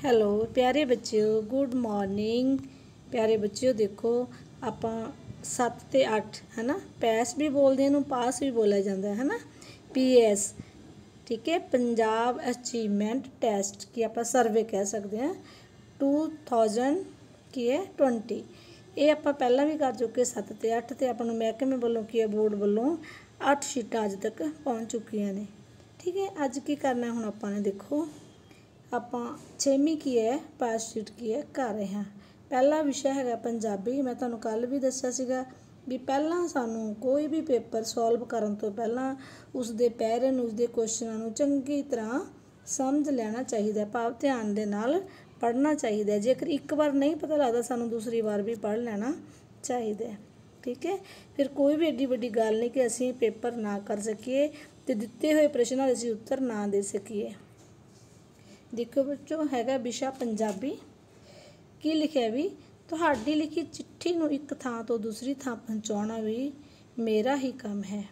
Hello ਪਿਆਰੇ ਬੱਚਿਓ, good ਮॉर्निंग। ਪਿਆਰੇ ਬੱਚਿਓ ਦੇਖੋ ਆਪਾਂ 7 ਤੇ 8 ਹੈ ਨਾ, ਪੈਸ ਵੀ ਬੋਲਦੇ ਇਹਨੂੰ, ਪਾਸ ਵੀ ਬੋਲਿਆ ਜਾਂਦਾ ਹੈ ਨਾ, PS। ਠੀਕ ਹੈ, ਪੰਜਾਬ ਅਚੀਵਮੈਂਟ ਟੈਸਟ ਕੀ ਆਪਾਂ ਸਰਵੇ ਕਹਿ ਸਕਦੇ ਹਾਂ 2020। ਇਹ ਆਪਾਂ ਪਹਿਲਾਂ ਵੀ ਕਰ ਚੁੱਕੇ 7 ਤੇ 8 ਤੇ ਆਪਾਂ ਨੂੰ ਮਹਿਕਮੇ ਵੱਲੋਂ ਕੀ ਹੈ, ਬੋਰਡ ਵੱਲੋਂ 8 ਸ਼ੀਟਾਂ ਅੱਜ ਤੱਕ ਪਹੁੰਚ ਚੁੱਕੀਆਂ ਨੇ। ਠੀਕ ਹੈ, ਅੱਜ ਕੀ ਕਰਨਾ ਹੁਣ ਆਪਾਂ ਨੇ, ਦੇਖੋ ਆਪਾਂ 6ਵੀਂ ਕੀ ਹੈ ਪਾਸ ਸ਼ੀਟ ਕੀ ਹੈ ਕਰ ਰਹੇ ਹਾਂ। ਪਹਿਲਾ ਵਿਸ਼ਾ ਹੈਗਾ ਪੰਜਾਬੀ। ਮੈਂ ਤੁਹਾਨੂੰ ਕੱਲ੍ਹ ਵੀ ਦੱਸਿਆ ਸੀਗਾ ਵੀ ਪਹਿਲਾਂ ਸਾਨੂੰ ਕੋਈ ਵੀ ਪੇਪਰ ਸੋਲਵ ਕਰਨ ਤੋਂ ਪਹਿਲਾਂ ਉਸਦੇ ਪੈਰਨ, ਉਸਦੇ ਕੁਐਸਚਨਾਂ ਨੂੰ ਚੰਗੀ ਤਰ੍ਹਾਂ ਸਮਝ ਲੈਣਾ ਚਾਹੀਦਾ, ਭਾਵ ਧਿਆਨ ਦੇ ਨਾਲ ਪੜ੍ਹਨਾ ਚਾਹੀਦਾ। ਜੇਕਰ ਇੱਕ ਵਾਰ ਨਹੀਂ ਪਤਾ ਲੱਗਦਾ ਸਾਨੂੰ ਦੂਸਰੀ ਵਾਰ ਵੀ ਪੜ੍ਹ ਲੈਣਾ ਚਾਹੀਦਾ। ਠੀਕ ਹੈ, ਫਿਰ ਕੋਈ ਵੀ ਐਡੀ ਵੱਡੀ ਗੱਲ ਨਹੀਂ ਕਿ ਅਸੀਂ ਪੇਪਰ ਨਾ ਕਰ ਸਕੀਏ ਅਤੇ ਦਿੱਤੇ ਹੋਏ ਪ੍ਰਸ਼ਨਾਂ ਦੇ ਅਸੀਂ ਉੱਤਰ ਨਾ ਦੇ ਸਕੀਏ। ਦੇਖੋ ਬੱਚੋ, ਹੈਗਾ ਵਿਸ਼ਾ ਪੰਜਾਬੀ। ਕੀ ਲਿਖਿਆ ਵੀ, ਤੁਹਾਡੀ ਲਿਖੀ ਚਿੱਠੀ ਨੂੰ ਇੱਕ ਥਾਂ ਤੋਂ ਦੂਸਰੀ ਥਾਂ ਪਹੁੰਚਾਉਣਾ ਵੀ ਮੇਰਾ ਹੀ ਕੰਮ ਹੈ।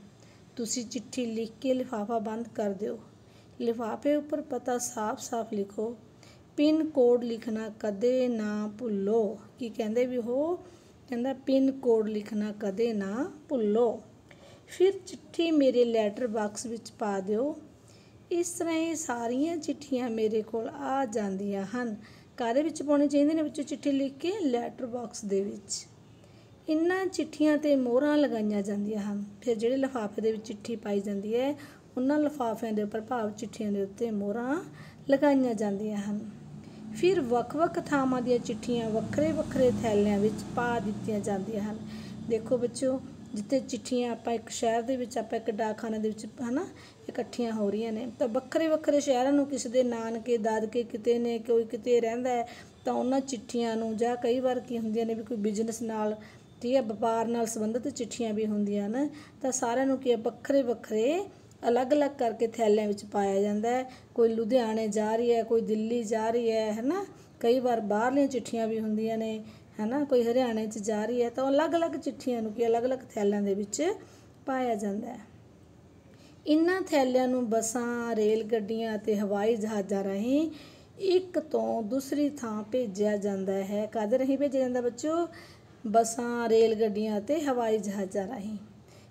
ਤੁਸੀਂ ਚਿੱਠੀ ਲਿਖ ਕੇ ਲਿਫਾਫਾ ਬੰਦ ਕਰ ਦਿਓ। ਲਿਫਾਫੇ ਉੱਪਰ ਪਤਾ ਸਾਫ਼-ਸਾਫ਼ ਲਿਖੋ। ਪਿੰਨ ਕੋਡ ਲਿਖਣਾ ਕਦੇ ਨਾ ਭੁੱਲੋ। ਕੀ ਕਹਿੰਦੇ ਵੀ ਉਹ ਕਹਿੰਦਾ ਪਿੰਨ ਕੋਡ ਲਿਖਣਾ ਕਦੇ ਨਾ ਭੁੱਲੋ। ਫਿਰ ਚਿੱਠੀ ਮੇਰੇ ਲੈਟਰ ਬਾਕਸ ਵਿੱਚ ਪਾ ਦਿਓ। ਇਸ ਤਰ੍ਹਾਂ ਇਹ ਸਾਰੀਆਂ ਚਿੱਠੀਆਂ ਮੇਰੇ ਕੋਲ ਆ ਜਾਂਦੀਆਂ ਹਨ। ਕਾਹਦੇ ਵਿੱਚ ਪਾਉਣੀ ਚਾਹੀਦੀ ਨੇ ਵਿੱਚੋਂ ਚਿੱਠੀ ਲਿਖ ਕੇ, ਲੈਟਰ ਬਾਕਸ ਦੇ ਵਿੱਚ। ਇਹਨਾਂ ਚਿੱਠੀਆਂ 'ਤੇ ਮੋਹਰਾਂ ਲਗਾਈਆਂ ਜਾਂਦੀਆਂ ਹਨ। ਫਿਰ ਜਿਹੜੇ ਲਿਫਾਫੇ ਦੇ ਵਿੱਚ ਚਿੱਠੀ ਪਾਈ ਜਾਂਦੀ ਹੈ ਉਹਨਾਂ ਲਿਫਾਫਿਆਂ ਦੇ ਉੱਪਰ, ਭਾਵ ਚਿੱਠੀਆਂ ਦੇ ਉੱਤੇ ਮੋਹਰਾਂ ਲਗਾਈਆਂ ਜਾਂਦੀਆਂ ਹਨ। ਫਿਰ ਵੱਖ-ਵੱਖ ਥਾਵਾਂ ਦੀਆਂ ਚਿੱਠੀਆਂ ਵੱਖਰੇ-ਵੱਖਰੇ ਥੈਲਿਆਂ ਵਿੱਚ ਪਾ ਦਿੱਤੀਆਂ ਜਾਂਦੀਆਂ ਹਨ। ਦੇਖੋ ਬੱਚਿਓ, ਜਿੱਥੇ ਚਿੱਠੀਆਂ ਆਪਾਂ ਇੱਕ ਸ਼ਹਿਰ ਦੇ ਵਿੱਚ, ਆਪਾਂ ਇੱਕ ਡਾਕਖਾਨੇ ਦੇ ਵਿੱਚ ਹੈ ਨਾ ਇਕੱਠੀਆਂ ਹੋ ਰਹੀਆਂ ਨੇ, ਤਾਂ ਵੱਖਰੇ-ਵੱਖਰੇ ਸ਼ਹਿਰਾਂ ਨੂੰ ਕਿਸੇ ਦੇ ਨਾਨਕੇ ਦਾਦਕੇ ਕਿਤੇ ਨੇ, ਕੋਈ ਕਿਤੇ ਰਹਿੰਦਾ ਹੈ, ਤਾਂ ਉਹਨਾਂ ਚਿੱਠੀਆਂ ਨੂੰ, ਜਾਂ ਕਈ ਵਾਰ ਕੀ ਹੁੰਦੀਆਂ ਨੇ ਵੀ ਕੋਈ ਬਿਜ਼ਨਸ ਨਾਲ, ਠੀਕ ਹੈ, ਵਪਾਰ ਨਾਲ ਸੰਬੰਧਿਤ ਚਿੱਠੀਆਂ ਵੀ ਹੁੰਦੀਆਂ ਨੇ, ਤਾਂ ਸਾਰਿਆਂ ਨੂੰ ਕੀ ਹੈ ਵੱਖਰੇ-ਵੱਖਰੇ ਅਲੱਗ-ਅਲੱਗ ਕਰਕੇ ਥੈਲਿਆਂ ਵਿੱਚ ਪਾਇਆ ਜਾਂਦਾ ਹੈ। ਕੋਈ ਲੁਧਿਆਣੇ ਜਾ ਰਹੀ ਹੈ, ਕੋਈ ਦਿੱਲੀ ਜਾ ਰਹੀ ਹੈ ਨਾ, ਕਈ ਵਾਰ ਬਾਹਰਲੀਆਂ ਚਿੱਠੀਆਂ ਵੀ ਹੁੰਦੀਆਂ ਨੇ ਹੈ ਨਾ, ਕੋਈ ਹਰਿਆਣੇ 'ਚ ਜਾ ਰਹੀ ਹੈ, ਤਾਂ ਅਲੱਗ-ਅਲੱਗ ਚਿੱਠੀਆਂ ਨੂੰ ਕੀ ਅਲੱਗ-ਅਲੱਗ ਥੈਲਿਆਂ ਦੇ ਵਿੱਚ ਪਾਇਆ ਜਾਂਦਾ ਹੈ। ਇਹਨਾਂ ਥੈਲਿਆਂ ਨੂੰ ਬੱਸਾਂ, ਰੇਲ ਗੱਡੀਆਂ ਅਤੇ ਹਵਾਈ ਜਹਾਜ਼ਾਂ ਰਾਹੀਂ ਇੱਕ ਤੋਂ ਦੂਸਰੀ ਥਾਂ ਭੇਜਿਆ ਜਾਂਦਾ ਹੈ। ਕਾਹਦੇ ਰਾਹੀਂ ਭੇਜਿਆ ਜਾਂਦਾ ਬੱਚਿਓ? ਬੱਸਾਂ, ਰੇਲ ਗੱਡੀਆਂ ਅਤੇ ਹਵਾਈ ਜਹਾਜ਼ਾਂ ਰਾਹੀਂ।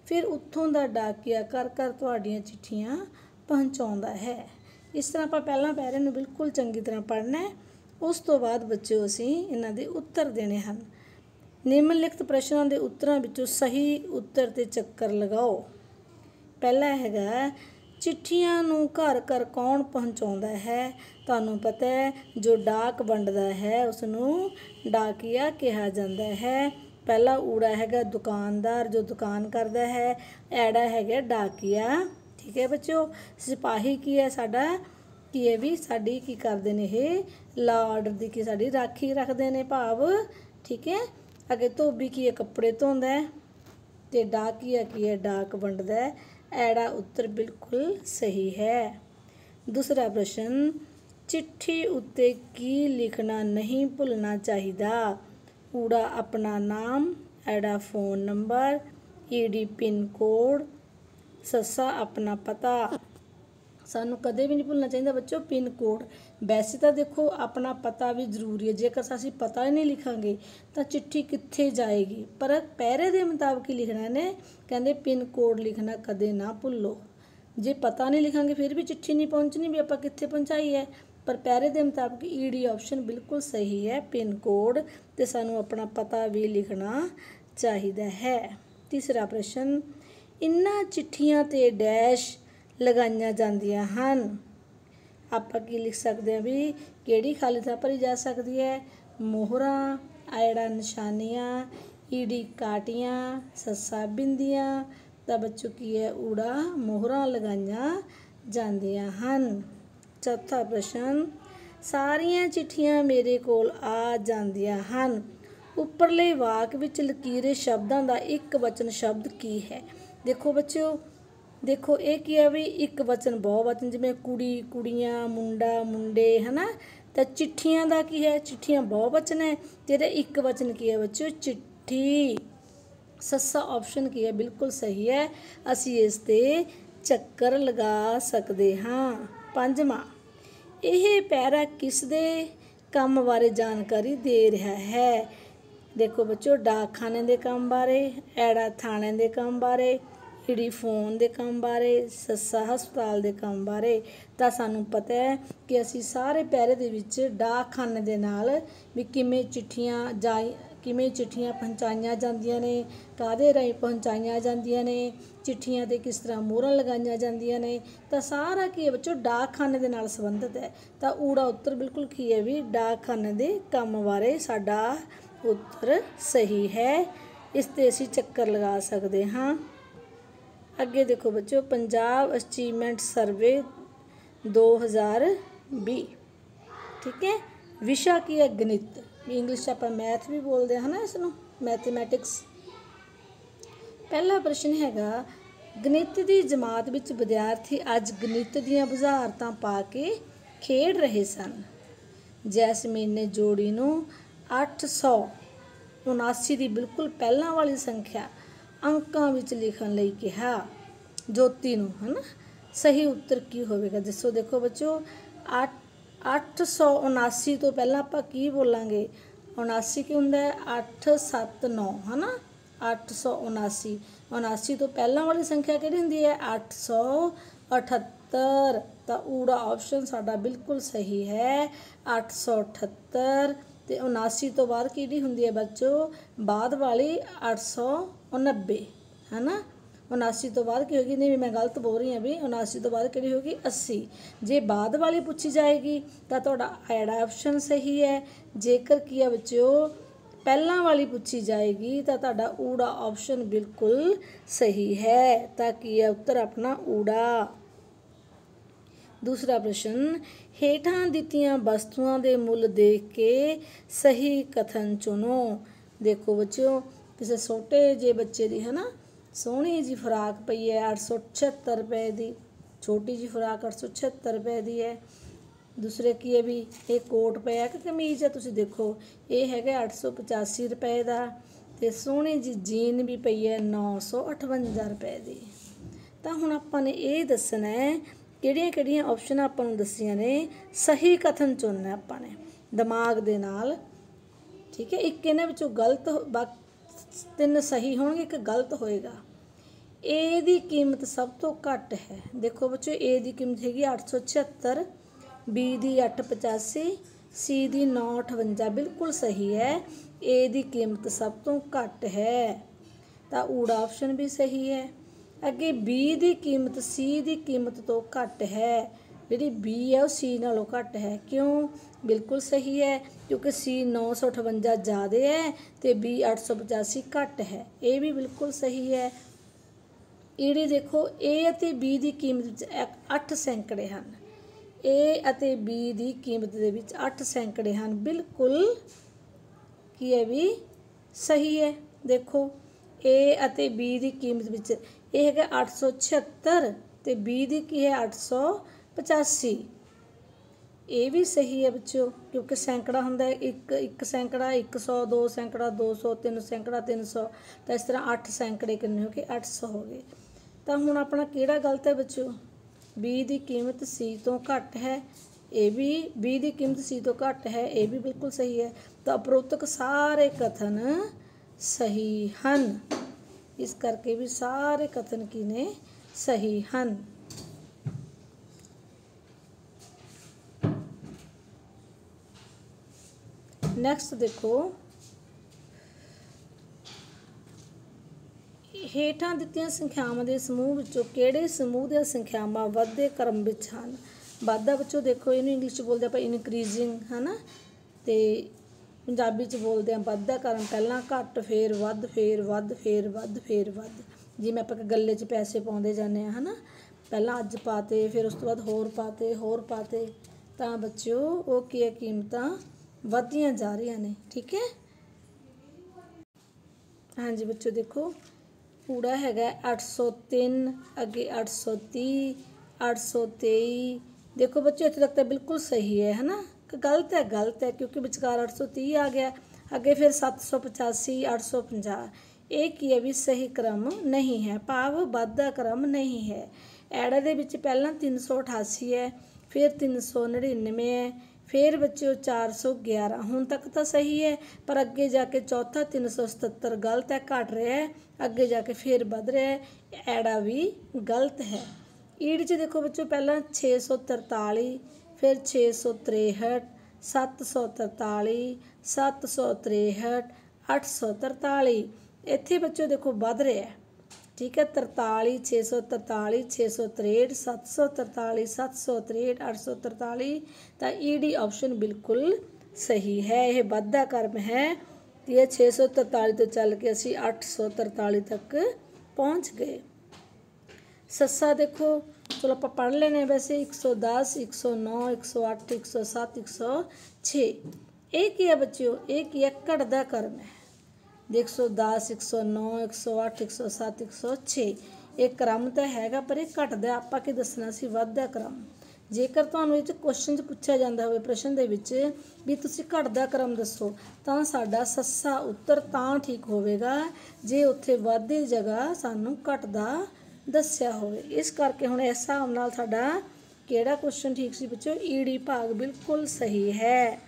ਫਿਰ ਉੱਥੋਂ ਦਾ ਡਾਕੀਆ ਘਰ ਘਰ ਤੁਹਾਡੀਆਂ ਚਿੱਠੀਆਂ ਪਹੁੰਚਾਉਂਦਾ ਹੈ। ਇਸ ਤਰ੍ਹਾਂ ਆਪਾਂ ਪਹਿਲਾਂ ਪੈਰੇ ਨੂੰ ਬਿਲਕੁਲ ਚੰਗੀ ਤਰ੍ਹਾਂ ਪੜ੍ਹਨਾ ਹੈ। ਉਸ ਤੋਂ ਬਾਅਦ ਬੱਚਿਓ ਅਸੀਂ ਇਹਨਾਂ ਦੇ ਉੱਤਰ ਦੇਣੇ ਹਨ। ਨਿਮਨਲਿਖਤ ਪ੍ਰਸ਼ਨਾਂ ਦੇ ਉੱਤਰਾਂ ਵਿੱਚੋਂ ਸਹੀ ਉੱਤਰ 'ਤੇ ਚੱਕਰ ਲਗਾਓ। ਪਹਿਲਾ ਹੈਗਾ, ਚਿੱਠੀਆਂ ਨੂੰ ਘਰ ਘਰ ਕੌਣ ਪਹੁੰਚਾਉਂਦਾ ਹੈ? ਤੁਹਾਨੂੰ ਪਤਾ ਹੈ ਜੋ ਡਾਕ ਵੰਡਦਾ ਹੈ ਉਸਨੂੰ ਡਾਕੀਆ ਕਿਹਾ ਜਾਂਦਾ ਹੈ। ਪਹਿਲਾ ਊੜਾ ਹੈਗਾ ਦੁਕਾਨਦਾਰ, ਜੋ ਦੁਕਾਨ ਕਰਦਾ ਹੈ। ਐੜਾ ਹੈਗਾ ਡਾਕੀਆ। ਠੀਕ ਹੈ ਬੱਚਿਓ। ਸਿਪਾਹੀ ਕੀ ਹੈ ਸਾਡਾ, ਕੀ ਹੈ ਵੀ ਸਾਡੀ ਕੀ ਕਰਦੇ ਨੇ, ਇਹ ਲਾਅ ਆਰਡਰ ਦੀ ਕੀ ਸਾਡੀ ਰਾਖੀ ਰੱਖਦੇ ਨੇ, ਭਾਵ ਠੀਕ ਹੈ। ਅੱਗੇ ਧੋਬੀ ਕੀ ਹੈ, ਕੱਪੜੇ ਧੋਂਦਾ ਹੈ, ਅਤੇ ਡਾਕੀਆ ਕੀ ਹੈ, ਡਾਕ ਵੰਡਦਾ ਹੈ। ਐੜਾ ਉੱਤਰ ਬਿਲਕੁਲ ਸਹੀ ਹੈ। ਦੂਸਰਾ ਪ੍ਰਸ਼ਨ, ਚਿੱਠੀ ਉੱਤੇ ਕੀ ਲਿਖਣਾ ਨਹੀਂ ਭੁੱਲਣਾ ਚਾਹੀਦਾ? ਊੜਾ ਆਪਣਾ ਨਾਮ, ਐੜਾ ਫੋਨ ਨੰਬਰ, ਈਡੀ ਪਿੰਨ ਕੋਡ, ਸੱਸਾ ਆਪਣਾ ਪਤਾ। ਸਾਨੂੰ ਕਦੇ ਵੀ ਨਹੀਂ ਭੁੱਲਣਾ ਚਾਹੀਦਾ ਬੱਚੋ ਪਿੰਨ ਕੋਡ। ਵੈਸੇ ਤਾਂ ਦੇਖੋ ਆਪਣਾ ਪਤਾ ਵੀ ਜ਼ਰੂਰੀ ਹੈ। ਜੇਕਰ ਅਸੀਂ ਪਤਾ ਹੀ ਨਹੀਂ ਲਿਖਾਂਗੇ ਤਾਂ ਚਿੱਠੀ ਕਿੱਥੇ ਜਾਏਗੀ? ਪਰ ਪੈਰੇ ਦੇ ਮੁਤਾਬਕ ਹੀ ਲਿਖਣਾ ਨੇ, ਕਹਿੰਦੇ ਪਿੰਨ ਕੋਡ ਲਿਖਣਾ ਕਦੇ ਨਾ ਭੁੱਲੋ। ਜੇ ਪਤਾ ਨਹੀਂ ਲਿਖਾਂਗੇ ਫਿਰ ਵੀ ਚਿੱਠੀ ਨਹੀਂ ਪਹੁੰਚਣੀ ਵੀ ਆਪਾਂ ਕਿੱਥੇ ਪਹੁੰਚਾਈ ਹੈ। ਪਰ ਪੈਰੇ ਦੇ ਮੁਤਾਬਕ ਈਡੀ ਆਪਸ਼ਨ ਬਿਲਕੁਲ ਸਹੀ ਹੈ, ਪਿੰਨ ਕੋਡ, ਅਤੇ ਸਾਨੂੰ ਆਪਣਾ ਪਤਾ ਵੀ ਲਿਖਣਾ ਚਾਹੀਦਾ ਹੈ। ਤੀਸਰਾ ਪ੍ਰਸ਼ਨ, ਇਹਨਾਂ ਚਿੱਠੀਆਂ 'ਤੇ ਡੈਸ਼ ਲਗਾਈਆਂ ਜਾਂਦੀਆਂ ਹਨ। ਆਪਾਂ ਕੀ ਲਿਖ ਸਕਦੇ ਹਾਂ ਵੀ ਕਿਹੜੀ ਖਾਲੀ ਥਾਂ ਭਰੀ ਜਾ ਸਕਦੀ ਹੈ? ਮੋਹਰਾਂ, ਐੜਾ ਨਿਸ਼ਾਨੀਆਂ, ਈਡੀ ਕਾਟੀਆਂ, ਸੱਸਾ ਬਿੰਦੀਆਂ। ਤਾਂ ਬੱਚੋ ਕੀ ਹੈ, ਊੜਾ ਮੋਹਰਾਂ ਲਗਾਈਆਂ ਜਾਂਦੀਆਂ ਹਨ। ਚੌਥਾ ਪ੍ਰਸ਼ਨ, ਸਾਰੀਆਂ ਚਿੱਠੀਆਂ ਮੇਰੇ ਕੋਲ ਆ ਜਾਂਦੀਆਂ ਹਨ। ਉੱਪਰਲੇ ਵਾਕ ਵਿੱਚ ਲਕੀਰੇ ਸ਼ਬਦਾਂ ਦਾ ਇੱਕ ਵਚਨ ਸ਼ਬਦ ਕੀ ਹੈ? ਦੇਖੋ ਬੱਚਿਓ, ਦੇਖੋ ਇਹ ਕੀ ਹੈ ਵੀ ਇੱਕ ਵਚਨ ਬਹੁ ਵਚਨ, ਜਿਵੇਂ ਕੁੜੀ ਕੁੜੀਆਂ, ਮੁੰਡਾ ਮੁੰਡੇ ਹੈ ਨਾ। ਤਾਂ ਚਿੱਠੀਆਂ ਦਾ ਕੀ ਹੈ, ਚਿੱਠੀਆਂ ਬਹੁ ਵਚਨ ਹੈ, ਅਤੇ ਇਹਦਾ ਇੱਕ ਵਚਨ ਕੀ ਹੈ ਬੱਚਿਓ, ਚਿੱਠੀ। ਸੱਸਾ ਆਪਸ਼ਨ ਕੀ ਹੈ, ਬਿਲਕੁਲ ਸਹੀ ਹੈ। ਅਸੀਂ ਇਸ 'ਤੇ ਚੱਕਰ ਲਗਾ ਸਕਦੇ ਹਾਂ। ਪੰਜਵਾਂ, ਇਹ ਪੈਰਾ ਕਿਸ ਦੇ ਕੰਮ ਬਾਰੇ ਜਾਣਕਾਰੀ ਦੇ ਰਿਹਾ ਹੈ। ਦੇਖੋ ਬੱਚੋ, ਡਾਕਖਾਨੇ ਦੇ ਕੰਮ ਬਾਰੇ, ਐੜਾ ਥਾਣੇ ਦੇ ਕੰਮ ਬਾਰੇ, ਈੜੀ ਫੋਨ ਦੇ ਕੰਮ ਬਾਰੇ, ਸੱਸਾ ਹਸਪਤਾਲ ਦੇ ਕੰਮ ਬਾਰੇ। ਤਾਂ ਸਾਨੂੰ ਪਤਾ ਹੈ ਕਿ ਅਸੀਂ ਸਾਰੇ ਪੈਰੇ ਦੇ ਵਿੱਚ ਡਾਕਖਾਨੇ ਦੇ ਨਾਲ ਵੀ ਕਿਵੇਂ ਚਿੱਠੀਆਂ ਪਹੁੰਚਾਈਆਂ ਜਾਂਦੀਆਂ ਨੇ, ਕਾਹਦੇ ਰਾਹੀਂ ਪਹੁੰਚਾਈਆਂ ਜਾਂਦੀਆਂ ਨੇ, ਚਿੱਠੀਆਂ 'ਤੇ ਕਿਸ ਤਰ੍ਹਾਂ ਮੋਹਰਾਂ ਲਗਾਈਆਂ ਜਾਂਦੀਆਂ ਨੇ। ਤਾਂ ਸਾਰਾ ਕੀ ਹੈ ਬੱਚੋ, ਡਾਕਖਾਨੇ ਦੇ ਨਾਲ ਸੰਬੰਧਿਤ ਹੈ। ਤਾਂ ਊੜਾ ਉੱਤਰ ਬਿਲਕੁਲ ਕੀ ਹੈ ਵੀ ਡਾਕਖਾਨੇ ਦੇ ਕੰਮ ਬਾਰੇ ਸਾਡਾ ਉੱਤਰ ਸਹੀ ਹੈ। ਇਸ 'ਤੇ ਅਸੀਂ ਚੱਕਰ ਲਗਾ ਸਕਦੇ ਹਾਂ। ਅੱਗੇ ਦੇਖੋ ਬੱਚੋ, ਪੰਜਾਬ ਅਚੀਵਮੈਂਟ ਸਰਵੇ 2020, ਠੀਕ ਹੈ। ਵਿਸ਼ਾ ਕੀ ਹੈ? ਗਣਿਤ। ਇੰਗਲਿਸ਼ 'ਚ ਆਪਾਂ ਮੈਥ ਵੀ ਬੋਲਦੇ ਹਾਂ ਨਾ ਇਸ ਨੂੰ, ਮੈਥਮੈਟਿਕਸ। ਪਹਿਲਾ ਪ੍ਰਸ਼ਨ ਹੈਗਾ, ਗਣਿਤ ਦੀ ਜਮਾਤ ਵਿੱਚ ਵਿਦਿਆਰਥੀ ਅੱਜ ਗਣਿਤ ਦੀਆਂ ਬੁਝਾਰਤਾਂ ਪਾ ਕੇ ਖੇਡ ਰਹੇ ਸਨ। ਜੈਸਮੀਨ ਨੇ ਜੋੜੀ ਨੂੰ 879 ਦੀ ਬਿਲਕੁਲ ਪਹਿਲਾਂ ਵਾਲੀ ਸੰਖਿਆ ਅੰਕਾਂ ਵਿੱਚ ਲਿਖਣ ਲਈ ਕਿਹਾ। ਜੋਤੀ ਨੂੰ, ਹੈ ਨਾ। ਸਹੀ ਉੱਤਰ ਕੀ ਹੋਵੇਗਾ ਦੱਸੋ। ਦੇਖੋ ਬੱਚੋ, 879 ਤੋਂ ਪਹਿਲਾਂ ਆਪਾਂ ਕੀ ਬੋਲਾਂਗੇ? 79 ਕੀ ਹੁੰਦਾ ਹੈ? 879, ਹੈ ਨਾ। 879 79 ਤੋਂ ਪਹਿਲਾਂ ਵਾਲੀ ਸੰਖਿਆ ਕਿਹੜੀ ਹੁੰਦੀ ਹੈ? 878। ਤਾਂ ਊੜਾ ਆਪਸ਼ਨ ਸਾਡਾ ਬਿਲਕੁਲ ਸਹੀ ਹੈ, 878। ਅਤੇ 79 ਤੋਂ ਬਾਅਦ ਕਿਹੜੀ ਹੁੰਦੀ ਹੈ ਬੱਚੋ? ਬਾਅਦ ਵਾਲੀ 890, ਹੈ ਨਾ। 79 ਤੋਂ ਬਾਅਦ ਕੀ ਹੋਗੀ? ਨਹੀਂ, ਮੈਂ ਗਲਤ ਬੋਲ ਰਹੀ ਹਾਂ ਵੀ। 79 ਤੋਂ ਬਾਅਦ ਕਿਹੜੀ ਹੋਗੀ? 80। ਜੇ ਬਾਅਦ ਵਾਲੀ ਪੁੱਛੀ ਜਾਏਗੀ ਤਾਂ ਤੁਹਾਡਾ ਐੜਾ ਆਪਸ਼ਨ ਸਹੀ ਹੈ। ਜੇਕਰ ਕੀ ਹੈ ਬੱਚਿਓ, ਪਹਿਲਾਂ ਵਾਲੀ ਪੁੱਛੀ ਜਾਏਗੀ ਤਾਂ ਤੁਹਾਡਾ ਊੜਾ ਆਪਸ਼ਨ ਬਿਲਕੁਲ ਸਹੀ ਹੈ। ਤਾਂ ਕੀ ਹੈ ਉੱਤਰ ਆਪਣਾ? ਊੜਾ। ਦੂਸਰਾ ਪ੍ਰਸ਼ਨ, ਹੇਠਾਂ ਦਿੱਤੀਆਂ ਵਸਤੂਆਂ ਦੇ ਮੁੱਲ ਦੇਖ ਕੇ ਸਹੀ ਕਥਨ ਚੁਣੋ। ਦੇਖੋ ਬੱਚਿਓ, ਕਿਸੇ ਛੋਟੇ ਜਿਹੇ ਬੱਚੇ ਦੀ, ਹੈ ਨਾ, ਸੋਹਣੀ ਜਿਹੀ ਫਰਾਕ ਪਈ ਹੈ 876 ਰੁਪਏ ਦੀ। ਛੋਟੀ ਜਿਹੀ ਫਰਾਕ 876 ਰੁਪਏ ਦੀ ਹੈ। ਦੂਸਰੇ ਕੀ ਹੈ ਵੀ ਇਹ ਕੋਟ ਪਿਆ ਕਿ ਕਮੀਜ਼ ਹੈ, ਤੁਸੀਂ ਦੇਖੋ ਇਹ ਹੈਗਾ 885 ਰੁਪਏ ਦਾ। ਅਤੇ ਸੋਹਣੀ ਜਿਹੀ ਜੀਨ ਵੀ ਪਈ ਹੈ 958 ਰੁਪਏ ਦੀ। ਤਾਂ ਹੁਣ ਆਪਾਂ ਨੇ ਇਹ ਦੱਸਣਾ ਹੈ ਕਿਹੜੀਆਂ ਕਿਹੜੀਆਂ ਆਪਸ਼ਨ ਆਪਾਂ ਨੂੰ ਦੱਸੀਆਂ ਨੇ। ਸਹੀ ਕਥਨ ਚੁਣਨਾ ਆਪਾਂ ਨੇ ਦਿਮਾਗ ਦੇ ਨਾਲ, ਠੀਕ ਹੈ। ਇੱਕ ਇਹਨਾਂ ਵਿੱਚੋਂ ਗਲਤ, 3 ਸਹੀ ਹੋਣਗੇ, ਇੱਕ ਗਲਤ ਹੋਏਗਾ। ਏ ਦੀ ਕੀਮਤ ਸਭ ਤੋਂ ਘੱਟ ਹੈ। ਦੇਖੋ ਬੱਚੋ, ਏ ਦੀ ਕੀਮਤ ਹੈਗੀ 876, ਬੀ ਦੀ 885, ਸੀ ਦੀ 958। ਬਿਲਕੁਲ ਸਹੀ ਹੈ, ਏ ਦੀ ਕੀਮਤ ਸਭ ਤੋਂ ਘੱਟ ਹੈ। ਤਾਂ ਊੜਾ ਆਪਸ਼ਨ ਵੀ ਸਹੀ ਹੈ। ਅੱਗੇ ਬੀ ਦੀ ਕੀਮਤ ਸੀ ਦੀ ਕੀਮਤ ਤੋਂ ਘੱਟ ਹੈ। ਜਿਹੜੀ ਬੀ ਹੈ ਉਹ ਸੀ ਨਾਲੋਂ ਘੱਟ ਹੈ। ਕਿਉਂ? ਬਿਲਕੁਲ ਸਹੀ ਹੈ, ਕਿਉਂਕਿ ਸੀ 958 ਜ਼ਿਆਦਾ ਹੈ ਅਤੇ ਬੀ 885 ਘੱਟ ਹੈ। ਇਹ ਵੀ ਬਿਲਕੁਲ ਸਹੀ ਹੈ। ਈੜੀ ਦੇਖੋ, ਏ ਅਤੇ ਬੀ ਦੀ ਕੀਮਤ ਵਿੱਚ 8 ਸੈਂਕੜੇ ਹਨ। ਏ ਅਤੇ ਬੀ ਦੀ ਕੀਮਤ ਦੇ ਵਿੱਚ 8 ਸੈਂਕੜੇ ਹਨ। ਬਿਲਕੁਲ ਕੀ ਹੈ ਵੀ ਸਹੀ ਹੈ। ਦੇਖੋ, ਏ ਅਤੇ ਬੀ ਦੀ ਕੀਮਤ ਵਿੱਚ ਇਹ ਹੈਗਾ 876 ਅਤੇ ਬੀ ਦੀ ਕੀ ਹੈ 885। ਇਹ ਵੀ ਸਹੀ ਹੈ ਬੱਚਿਓ, ਕਿਉਂਕਿ ਸੈਂਕੜਾ ਹੁੰਦਾ ਇੱਕ ਸੈਂਕੜਾ 100, 2 ਸੈਂਕੜਾ 200, 3 ਸੈਂਕੜਾ 300। ਤਾਂ ਇਸ ਤਰ੍ਹਾਂ 8 ਸੈਂਕੜੇ ਕਿੰਨੇ ਹੋ ਗਏ? 800 ਹੋ ਗਏ। ਤਾਂ ਹੁਣ ਆਪਣਾ ਕਿਹੜਾ ਗਲਤ ਹੈ ਬੱਚਿਓ? ਬੀ ਦੀ ਕੀਮਤ ਸੀ ਤੋਂ ਘੱਟ ਹੈ। ਇਹ ਵੀ ਬੀ ਦੀ ਕੀਮਤ ਸੀ ਤੋਂ ਘੱਟ ਹੈ, ਇਹ ਵੀ ਬਿਲਕੁਲ ਸਹੀ ਹੈ। ਤਾਂ ਉਪਰੋਕਤ ਸਾਰੇ ਕਥਨ ਸਹੀ ਹਨ। ਇਸ ਕਰਕੇ ਵੀ ਸਾਰੇ ਕਥਨ ਕੀ ਨੇ? ਸਹੀ ਹਨ। ਨੈਕਸਟ ਦੇਖੋ, ਹੇਠਾਂ ਦਿੱਤੀਆਂ ਸੰਖਿਆਵਾਂ ਦੇ ਸਮੂਹ ਵਿੱਚੋਂ ਕਿਹੜੇ ਸਮੂਹ ਦੀਆਂ ਸੰਖਿਆਵਾਂ ਵੱਧਦੇ ਕ੍ਰਮ ਵਿੱਚ ਹਨ? ਵਾਧਾ ਬੱਚੋ ਦੇਖੋ, ਇਹਨੂੰ ਇੰਗਲਿਸ਼ 'ਚ ਬੋਲਦੇ ਆਪਾਂ ਇਨਕਰੀਜ਼ਿੰਗ, ਹੈ ਨਾ। ਅਤੇ ਪੰਜਾਬੀ 'ਚ ਬੋਲਦੇ ਹਾਂ ਵੱਧਦਾ ਕ੍ਰਮ, ਪਹਿਲਾਂ ਘੱਟ, ਫਿਰ ਵੱਧ, ਫਿਰ ਵੱਧ, ਫਿਰ ਵੱਧ, ਫਿਰ ਵੱਧ। ਜਿਵੇਂ ਆਪਾਂ ਗੱਲੇ 'ਚ ਪੈਸੇ ਪਾਉਂਦੇ ਜਾਂਦੇ ਹਾਂ, ਹੈ ਨਾ। ਪਹਿਲਾਂ ਅੱਜ ਪਾਤੇ, ਫਿਰ ਉਸ ਤੋਂ ਬਾਅਦ ਹੋਰ ਪਾਤੇ, ਹੋਰ ਪਾਤੇ। ਤਾਂ ਬੱਚਿਓ ਉਹ ਕੀ ਹੈ? ਕੀਮਤਾਂ ਵੱਧਦੀਆਂ ਜਾ ਰਹੀਆਂ ਨੇ, ਠੀਕ ਹੈ। ਹਾਂਜੀ ਬੱਚੋ ਦੇਖੋ, ਊੜਾ ਹੈਗਾ 803, ਅੱਗੇ 830, 823। ਦੇਖੋ ਬੱਚੋ ਇੱਥੇ ਤੱਕ ਤਾਂ ਬਿਲਕੁਲ ਸਹੀ ਹੈ ਨਾ। ਗਲਤ ਹੈ, ਗਲਤ ਹੈ, ਕਿਉਂਕਿ ਵਿਚਕਾਰ 830 ਆ ਗਿਆ। ਅੱਗੇ ਫਿਰ 785, 850। ਇਹ ਕੀ ਹੈ ਵੀ ਸਹੀ ਕ੍ਰਮ ਨਹੀਂ ਹੈ, ਭਾਵ ਵੱਧਦਾ ਕ੍ਰਮ ਨਹੀਂ ਹੈ। ਐੜੇ ਦੇ ਵਿੱਚ ਪਹਿਲਾਂ 388 ਹੈ, फिर 399 है, फिर बच्चों 411। हुण तक तो सही है, पर अगे जाके चौथा 377 गलत है, घट रहा है। अगे जाके फिर वध रहा है, ऐड़ा भी गलत है। ईड़ च देखो बच्चों पहला 643, फिर 663, 743, 763, 843। इत्थे बच्चों देखो वध रहा है, ठीक है। 43, 643, 663, 743, 763, 843। तो ई डी ऑप्शन बिल्कुल सही है, यह वाधा क्रम है। ये 643 तो चल के असी 843 तक पहुँच गए। सस्सा देखो, चलो आप पढ़ लेने वैसे 110, 109, 108, 107, 106। एक ही है बच्चों, एक ही एकड़ का क्रम है। 110, 109, 108, 107, 106 एक क्रम तो हैगा, पर यह घटदा आपां की दसना सी वधदा क्रम। जेकर तुहानूं इह क्वेश्चन पूछा जाता हो प्रश्न दे विच भी तुसीं घटदा क्रम दसो, तां साडा सस्सा उत्तर तां ठीक होवेगा जे उत्थे वधदी जगह सानूं घटदा दस्सिया होवे। इस करके हुण इस हिसाब नाल साडा किहड़ा क्वेश्चन ठीक सी बच्चों, ईड़ी भाग बिल्कुल सही है।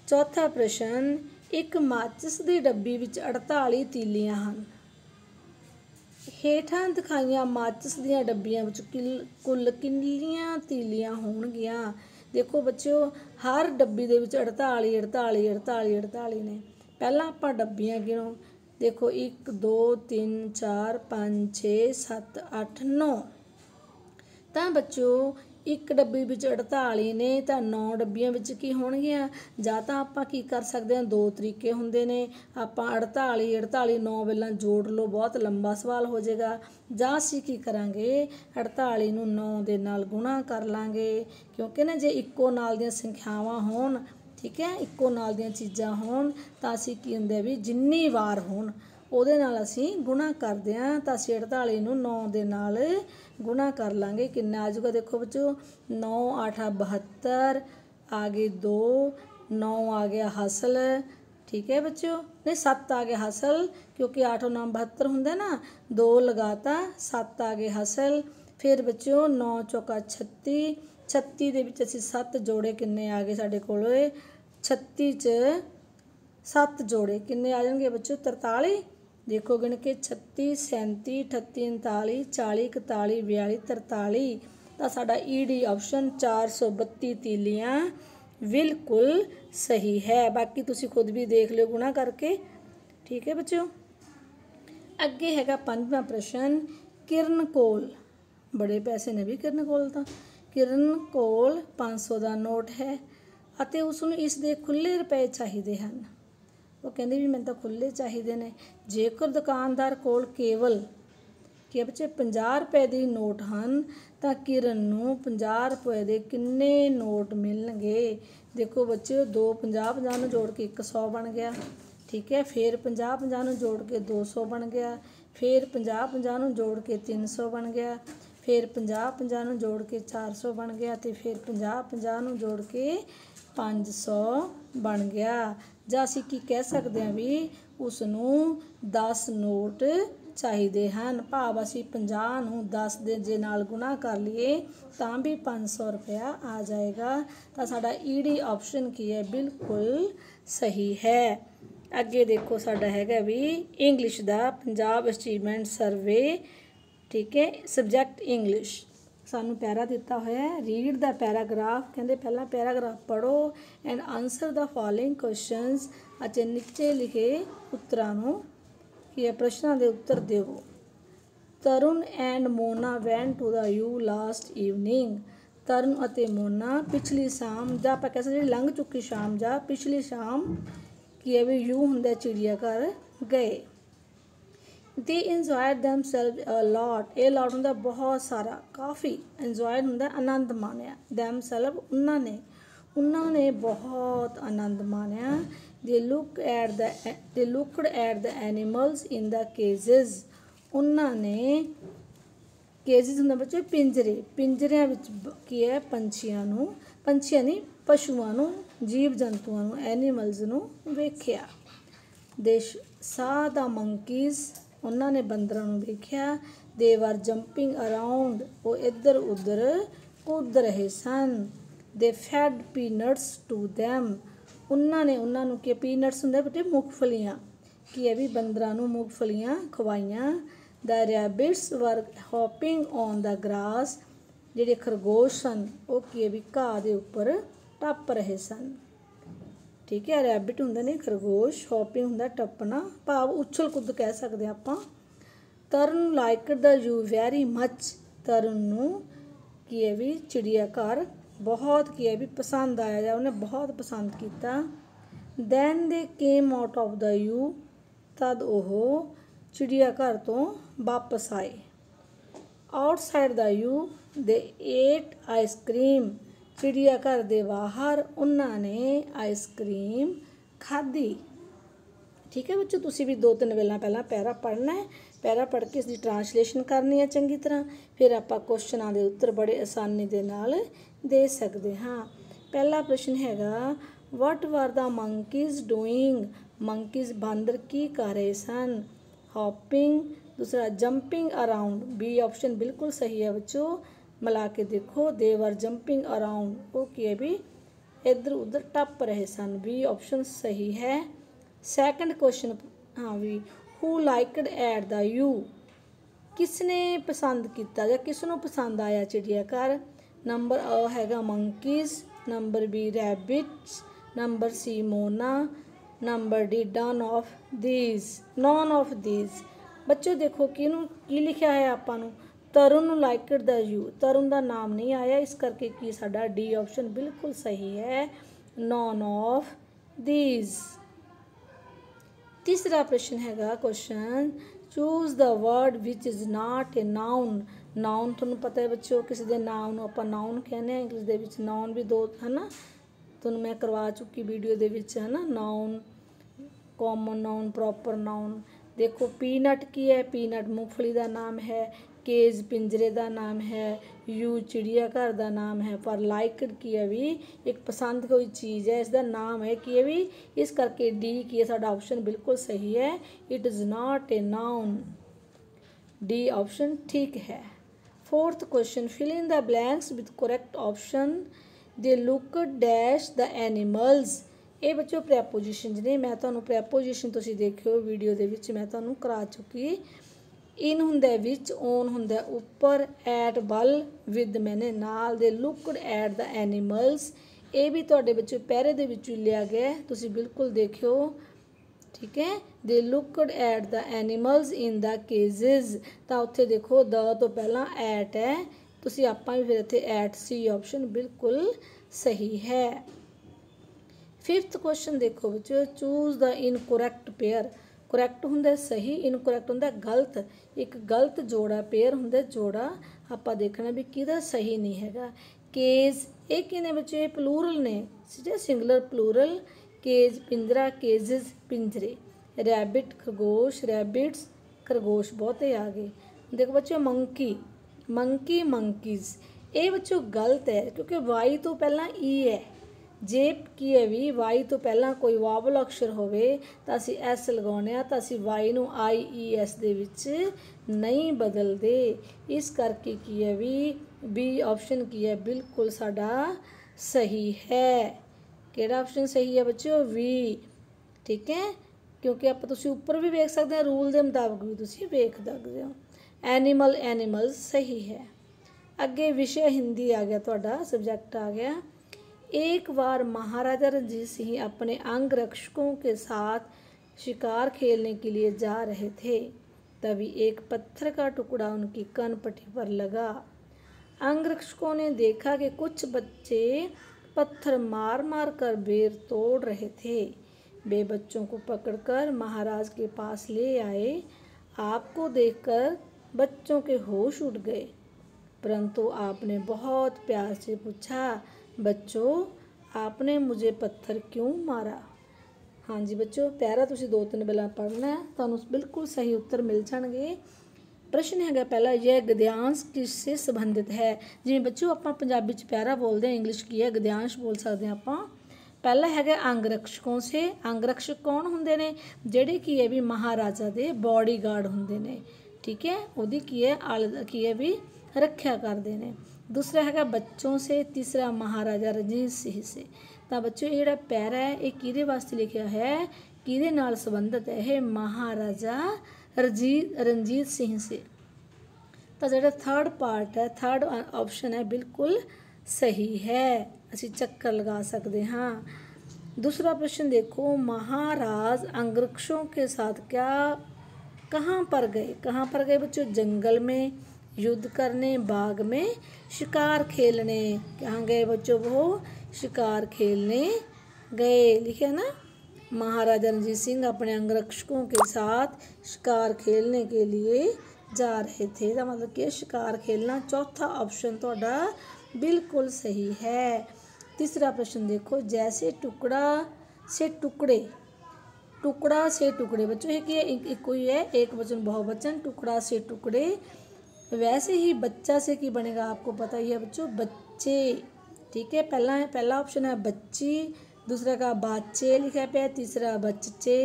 चौथा प्रश्न, एक माचिस की डब्बी विच 48 तीलियां हैं। हेठां दिखाईयां माचिस दीयां डब्बियां विच कुल कितनियां तीलियां होणगियां। देखो बच्चों हर डब्बी दे विच 48 48 48 48 ने। पहलां आपां डब्बियां गिणो, देखो 1 2 3 4 5 6 7 8 9। तां बच्चों एक डब्बी विच 48 ने, तो 9 डब्बियां विच की होणगियां। जां तां आपां की कर सकते हैं, दो तरीके हुंदे ने। आपां 48 48 9 वेलां जोड़ लो, बहुत लंबा सवाल हो जाएगा। जां असीं की करांगे, 48 नूं 9 दे नाल गुणा कर लांगे, क्योंकि ना जे इक्को नाल दियां संख्यावां होण, ठीक है, इक्को नाल दियां चीज़ां होण, तां असीं की हुंदा भी जिन्नी वार होण ਉਹਦੇ ਨਾਲ ਅਸੀਂ ਗੁਣਾ ਕਰਦੇ ਹਾਂ। ਤਾਂ ਅਸੀਂ 48 ਨੂੰ 9 ਦੇ ਨਾਲ गुणा कर लांगे, कितना आ जाएगा। देखो बच्चों 9 8 72, आगे 2 9 आ गया हासिल, ठीक है बच्चों, नहीं 7 आ गया हासिल, क्योंकि 8 और 9 72 होंगे ना, 2 लगाता 7 आ गए हासिल। फिर बच्चों 9 चौका 36, 36 ਦੇ ਵਿੱਚ ਅਸੀਂ 7 जोड़े, किन्ने आ गए साढ़े कोल 36 च 7 जोड़े, किन्ने आ जाएंगे बच्चों 43। देखो गिण के 36 37 38 39 40 41 42 43। तो साडा ई डी ऑप्शन 432 तीलियां बिल्कुल सही है। बाकी तुसी खुद भी देख लियो गुणा करके, ठीक है बच्चों। अगे हैगा 5वां प्रश्न, किरण कोल बड़े पैसे ने भी किरण कोल तां किरण कोल 500 का नोट है ਅਤੇ ਉਸਨੂੰ ਇਸ ਦੇ ਖੁੱਲੇ ਰੁਪਏ ਚਾਹੀਦੇ ਹਨ। ਉਹ ਕਹਿੰਦੇ ਵੀ ਮੈਨੂੰ ਤਾਂ ਖੁੱਲੇ ਚਾਹੀਦੇ ਨੇ। ਜੇਕਰ ਦੁਕਾਨਦਾਰ ਕੋਲ ਕੇਵਲ ਕਿ ਬੱਚੇ 50 ਰੁਪਏ ਦੇ ਨੋਟ ਹਨ, ਤਾਂ ਕਿਰਨ ਨੂੰ 50 ਰੁਪਏ ਦੇ ਕਿੰਨੇ ਨੋਟ ਮਿਲਣਗੇ। ਦੇਖੋ ਬੱਚੇ 2 50 50 ਨੂੰ ਜੋੜ ਕੇ 100 ਬਣ ਗਿਆ, ਠੀਕ ਹੈ। ਫਿਰ 50 50 ਨੂੰ ਜੋੜ ਕੇ 200 ਬਣ ਗਿਆ, ਫਿਰ 50 50 ਨੂੰ ਜੋੜ ਕੇ 300 ਬਣ ਗਿਆ, ਫਿਰ 50 50 ਨੂੰ ਜੋੜ ਕੇ 400 ਬਣ ਗਿਆ, ਅਤੇ ਫਿਰ 50 50 ਨੂੰ ਜੋੜ ਕੇ 500 ਬਣ ਗਿਆ। ਜਾਂ ਅਸੀਂ ਕੀ ਕਹਿ ਸਕਦੇ ਹਾਂ ਵੀ ਉਸ ਨੂੰ 10 ਨੋਟ ਚਾਹੀਦੇ ਹਨ। ਭਾਵ ਅਸੀਂ 50 ਨੂੰ 10 ਦੇ ਜੇ ਨਾਲ ਗੁਣਾ ਕਰ ਲਈਏ ਤਾਂ ਵੀ 500 ਰੁਪਇਆ ਆ ਜਾਏਗਾ। ਤਾਂ ਸਾਡਾ ਈ ਡੀ ਆਪਸ਼ਨ ਕੀ ਹੈ, ਬਿਲਕੁਲ ਸਹੀ ਹੈ। ਅੱਗੇ ਦੇਖੋ ਸਾਡਾ ਹੈਗਾ ਵੀ ਇੰਗਲਿਸ਼ ਦਾ ਪੰਜਾਬ ਅਚੀਵਮੈਂਟ ਸਰਵੇ, ਠੀਕ ਹੈ, ਸਬਜੈਕਟ ਇੰਗਲਿਸ਼। ਸਾਨੂੰ ਪੈਰਾ ਦਿੱਤਾ ਹੋਇਆ ਹੈ, ਰੀਡ ਦਾ ਪੈਰਾਗ੍ਰਾਫ। ਕਹਿੰਦੇ ਪਹਿਲਾਂ ਪੈਰਾਗ੍ਰਾਫ ਪੜ੍ਹੋ and answer the following questions, ਅਤੇ ਨੀਚੇ ਲਿਖੇ ਉੱਤਰਾਂ ਨੂੰ ਕੀ ਹੈ ਪ੍ਰਸ਼ਨਾਂ ਦੇ ਉੱਤਰ ਦਿਓ। Tarun and Mona went to the zoo last evening. Tarun ਅਤੇ ਮੋਨਾ ਪਿਛਲੀ ਸ਼ਾਮ, ਜਾਂ ਆਪਾਂ ਕਹਿ ਸਕਦੇ ਜਿਹੜੀ ਲੰਘ ਚੁੱਕੀ ਸ਼ਾਮ ਜਾਂ ਪਿਛਲੀ ਸ਼ਾਮ ਕੀ ਹੈ ਵੀ ਯੂ ਹੁੰਦਾ ਚਿੜੀਆ ਘਰ ਗਏ। They enjoyed themselves a lot। ਇਹ lot ਹੁੰਦਾ ਬਹੁਤ ਸਾਰਾ, ਕਾਫੀ। enjoyed ਹੁੰਦਾ ਆਨੰਦ ਮਾਣਿਆ, themselves ਉਹਨਾਂ ਨੇ ਬਹੁਤ ਆਨੰਦ ਮਾਣਿਆ। they looked at the animals in the cages। ਉਹਨਾਂ ਨੇ cages ਹੁੰਦਾ ਬੱਚੇ ਪਿੰਜਰੇ, ਪਿੰਜਰਿਆਂ ਵਿੱਚ ਕੀ ਹੈ ਪੰਛੀਆਂ ਨਹੀਂ ਪਸ਼ੂਆਂ ਨੂੰ, ਜੀਵ ਜੰਤੂਆਂ ਨੂੰ, ਐਨੀਮਲਸ ਨੂੰ ਵੇਖਿਆ। they saw the monkeys। ਉਹਨਾਂ ਨੇ ਬੰਦਰਾਂ ਨੂੰ ਵੇਖਿਆ। they were jumping around। ਉਹ ਇੱਧਰ ਉੱਧਰ ਕੁੱਦ ਰਹੇ ਸਨ। ਦੇ ਫੈਡ ਪੀਨਟਸ ਟੂ ਦੈਮ, ਉਹਨਾਂ ਨੇ ਉਹਨਾਂ ਨੂੰ ਕੀ ਪੀਨਟਸ ਹੁੰਦੇ ਬੇਟੇ ਮੂੰਗਫਲੀਆਂ, ਕੀ ਹੈ ਵੀ ਬੰਦਰਾਂ ਨੂੰ ਮੂੰਗਫਲੀਆਂ ਖਵਾਈਆਂ। ਦ ਰੈਬਿਟਸ ਵਰ ਹੋਪਿੰਗ ਔਨ ਦ ਗਰਾਸ, ਜਿਹੜੇ ਖਰਗੋਸ਼ ਸਨ ਉਹ ਕੀ ਹੈ ਵੀ ਘਾਹ ਦੇ ਉੱਪਰ ਟੱਪ ਰਹੇ ਸਨ। ਠੀਕ ਹੈ, ਰੈਬਿਟ ਹੁੰਦੇ ਨੇ ਖਰਗੋਸ਼, ਹੋਪਿੰਗ ਹੁੰਦਾ ਟੱਪਣਾ, ਭਾਵ ਉਛਲ ਕੁੱਦ ਕਹਿ ਸਕਦੇ ਆਪਾਂ। ਤਰਨ ਲਾਈਕਡ ਦ ਜ਼ੂ ਵੈਰੀ ਮੱਚ, ਤਰਨ ਨੂੰ ਕੀ ਹੈ ਵੀ ਚਿੜੀਆ ਘਰ ਬਹੁਤ ਕੀ ਹੈ ਵੀ ਪਸੰਦ ਆਇਆ, ਜਾਂ ਉਹਨੇ ਬਹੁਤ ਪਸੰਦ ਕੀਤਾ। Then they came out of the zoo, ਤਦ ਉਹ ਚਿੜੀਆ ਘਰ ਤੋਂ ਵਾਪਸ ਆਏ। Outside the zoo they ate ice cream, ਚਿੜੀਆ ਘਰ ਦੇ ਬਾਹਰ ਉਹਨਾਂ ਨੇ ਆਈਸਕ੍ਰੀਮ ਖਾਧੀ। ਠੀਕ ਹੈ ਬੱਚੋ, ਤੁਸੀਂ ਵੀ 2-3 ਪਹਿਲਾਂ ਪੈਰਾ ਪੜ੍ਹਨਾ ਹੈ, ਪੈਰਾ ਪੜ੍ਹ ਕੇ ਇਸ ਦੀ ਟਰਾਂਸਲੇਸ਼ਨ ਕਰਨੀ ਹੈ ਚੰਗੀ ਤਰ੍ਹਾਂ, ਫਿਰ ਆਪਾਂ ਕੁਐਸਚਨਾਂ ਦੇ ਉੱਤਰ ਬੜੇ ਆਸਾਨੀ ਦੇ ਨਾਲ ਦੇ ਸਕਦੇ ਹਾਂ। ਪਹਿਲਾ ਪ੍ਰਸ਼ਨ ਹੈਗਾ ਵਾਟ ਵਰ ਦਾ ਮੰਕੀਜ਼ ਡੂਇੰਗ, ਮੰਕੀਜ਼ ਬਾਂਦਰ ਕੀ ਕਰ ਰਹੇ ਸਨ। ਹੌਪਿੰਗ, दूसरा जंपिंग अराउंड, बी ऑप्शन बिल्कुल सही है बच्चों, मिला के देखो। दे वर जंपिंग अराउंड, वो की है भी इधर उधर टप रहे सन, बी ऑप्शन सही है। सैकंड क्वेश्चन, हाँ भी, who liked at the you, किसने पसंद किया या किसनों पसंद आया चिड़िया घर। नंबर अ हैगा monkeys, number B rabbits, number C Mona, number D none of these. बच्चों देखो की लिखा है आपां नूं, Tarun liked the zoo, Tarun का नाम नहीं आया, इस करके की साडा डी ऑप्शन बिल्कुल सही है, नॉन ऑफ दीज। तीसरा प्रश्न हैगा question choose the word which is not a noun. Noun तुहानूं पता है बच्चों, किसी के नाम नूं आपां नाउन कहने, इंग्लिश दे विच नाउन भी 2 है ना, तुहानूं मैं करवा चुकी वीडियो दे विच है ना, noun, common noun, proper noun. देखो पीनट की है, पीनट मूंगफली का नाम है, केज पिंजरे का नाम है, यू चिड़िया घर का नाम है, पर लाइकड की है भी एक पसंद कोई चीज़ है, इसका नाम है की है भी, इस करके डी की है साडा ऑप्शन बिल्कुल सही है, it is not a noun, D option ठीक है। Fourth question fill in the blanks with correct option. They looked dash the animals, ये बच्चों प्रैपोजिशन ने, मैं तुहानूं प्रैपोजिशन तुसीं देखियो वीडियो दे विच मैं तुहानूं करा चुकी। इन हुंदा विच, ओन हुंदा उपर, एट बल, विद मैंने नाल, दे लुकड एट द एनिमल्स, ये भी तुहाडे बच्चों पैरे दे विच लिया गया, तुसीं बिल्कुल देखियो। ठीक है, they looked at the animals in the cages, तो उत्थे देखो द तो पहला एट है, तुसीं आपां भी फिर इत्थे एट, सी ऑप्शन बिल्कुल सही है। फिफ्थ क्वेश्चन देखो बच्चों चूज द इनकोरैक्ट पेयर। करैक्ट हुंदा सही, इनकोरैक्ट हुंदा गलत, एक गलत जोड़ा, पेयर हुंदा जोड़ा, आपां देखना भी किहदा सही नहीं हैगा। केज ये किने बच्चे प्लूरल ने, सिंगुलर प्लूरल, केज पिंजरा, केजेस पिंजरे। रैबिट खरगोश, रैबिट्स खरगोश बहुते आ गए। देखो बच्चों मंकी, मंकी मंकीज, ये बच्चों गलत है क्योंकि वाई तो पहला ई है, जे की है भी वाई तो पहला कोई वावल अक्षर होवे तो असी एस लगाने, तो असी वाई नूं आई ई एस दे विच नहीं बदलते, इस करके की है भी बी ऑप्शन की है बिल्कुल साडा सही है। किहड़ा ऑप्शन सही है बच्चों, वी। ठीक है, क्योंकि आप तुसीं उपर भी वेख सकते हैं, रूल के मुताबिक भी तुसीं वेख सकते हो। एनीमल एनीमल्स सही है। अगे विषय हिंदी आ गया, तुहाडा सबजैक्ट आ गया। एक बार महाराजा रणजीत सिंह अपने अंगरक्षकों के साथ शिकार खेलने के लिए जा रहे थे, तभी एक पत्थर का टुकड़ा उनकी कनपटी पर लगा। अंगरक्षकों ने देखा कि कुछ बच्चे पत्थर मार मार कर बेर तोड़ रहे थे। वे बच्चों को पकड़कर महाराज के पास ले आए। आपको देखकर बच्चों के होश उड़ गए, परंतु आपने बहुत प्यार से पूछा, बच्चों आपने मुझे पत्थर क्यों मारा। हाँ जी बच्चों, प्यारा तुसीं 2-3 पढ़ना है, तुहानूं बिल्कुल सही उत्तर मिल जाएंगे। प्रश्न हैगा पहला, यह गद्यांश किससे संबंधित है। जिवें बच्चों आपां पंजाबी च प्यारा बोलते हैं, इंग्लिश की है गद्यांश बोल सकते हैं आपां। पहला हैगा अंगरक्षकों से, अंगरक्षक कौन हुंदे ने, जिहड़े की है भी महाराजा दे बॉडीगार्ड हुंदे ने। ठीक है, उहदी की है आले की है भी रखिया करते हैं। दूसरा हैगा बच्चों से, तीसरा महाराजा रणजीत सिंह से। तो बच्चों ये पैरा है ये किहदे वास्ते लिखिया है, किहदे नाल संबंधित है, ये महाराजा रणजीत सिंह से। तो जो थर्ड पार्ट है, थर्ड ऑप्शन है बिल्कुल सही है, असी चक्कर लगा सकते हाँ। दूसरा प्रश्न देखो, महाराज अंगरक्षकों के साथ क्या कहाँ पर गए, कहाँ पर गए बच्चों, जंगल में, युद्ध करने, बाग में, शिकार खेलने। कहाँ गए बच्चों, वो शिकार खेलने गए, लिखे ना। महाराजा रणजीत सिंह अपने अंगरक्षकों के साथ शिकार खेलने के लिए जा रहे थे। तो मतलब कि शिकार खेलना, चौथा ऑप्शन थोड़ा बिल्कुल सही है। तीसरा प्रश्न देखो, जैसे टुकड़ा से टुकड़े, टुकड़ा से टुकड़े बच्चों है कि एक कोई है एक वचन बहुवचन, टुकड़ा से टुकड़े, वैसे ही बच्चा से की बनेगा, आपको पता ही है बच्चों, बच्चे। ठीक है, पहला ऑप्शन है बच्ची, दूसरा का बाचे लिखा पे, तीसरा बच्चे,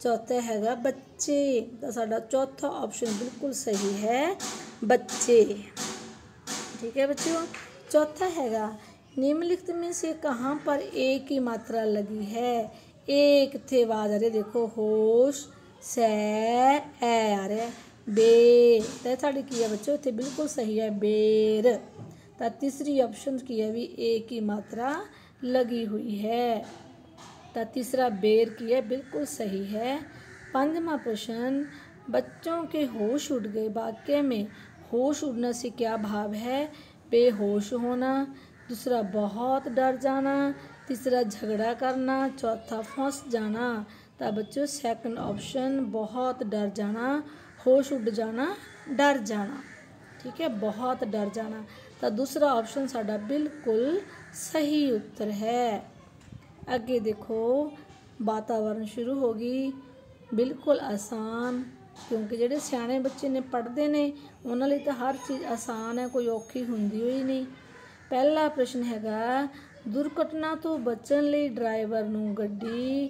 चौथा हैगा बच्चे। तो साडा चौथा ऑप्शन बिल्कुल सही है, बच्चे। ठीक है बच्चों, चौथा हैगा निम्नलिखित में से कहाँ पर एक की मात्रा लगी है। एक थे आवाज आ रही, देखो होश सै ए आ रहा है, बे तो साड़ी की है बच्चों, इतने बिल्कुल सही है बेर। तो तीसरी ऑप्शन की है भी एक की मात्रा लगी हुई है, तो तीसरा बेर की है बिल्कुल सही है। पांचवा प्रश्न, बच्चों के होश उड़ गए, वाक्य में होश उड़ने से क्या भाव है, बेहोश होना, दूसरा बहुत डर जाना, तीसरा झगड़ा करना, चौथा फंस जाना। तो बच्चों सेकंड ऑप्शन बहुत डर जाना, होश उड़ जाना, डर जाना। ठीक है, बहुत डर जाना। तो दूसरा ऑप्शन साडा बिल्कुल सही उत्तर है। अगे देखो, वातावरण शुरू होगी, बिल्कुल आसान, क्योंकि ਜਿਹੜੇ ਸਿਆਣੇ ਬੱਚੇ ਨੇ ਪੜ੍ਹਦੇ ਨੇ ਉਹਨਾਂ ਲਈ ਤਾਂ ਹਰ ਚੀਜ਼ ਆਸਾਨ ਹੈ, ਕੋਈ ਔਖੀ ਹੁੰਦੀ ਹੋਈ ਨਹੀਂ। ਪਹਿਲਾ ਪ੍ਰਸ਼ਨ ਹੈਗਾ, ਦੁਰਘਟਨਾ ਤੋਂ ਬਚਣ ਲਈ ਡਰਾਈਵਰ ਨੂੰ ਗੱਡੀ,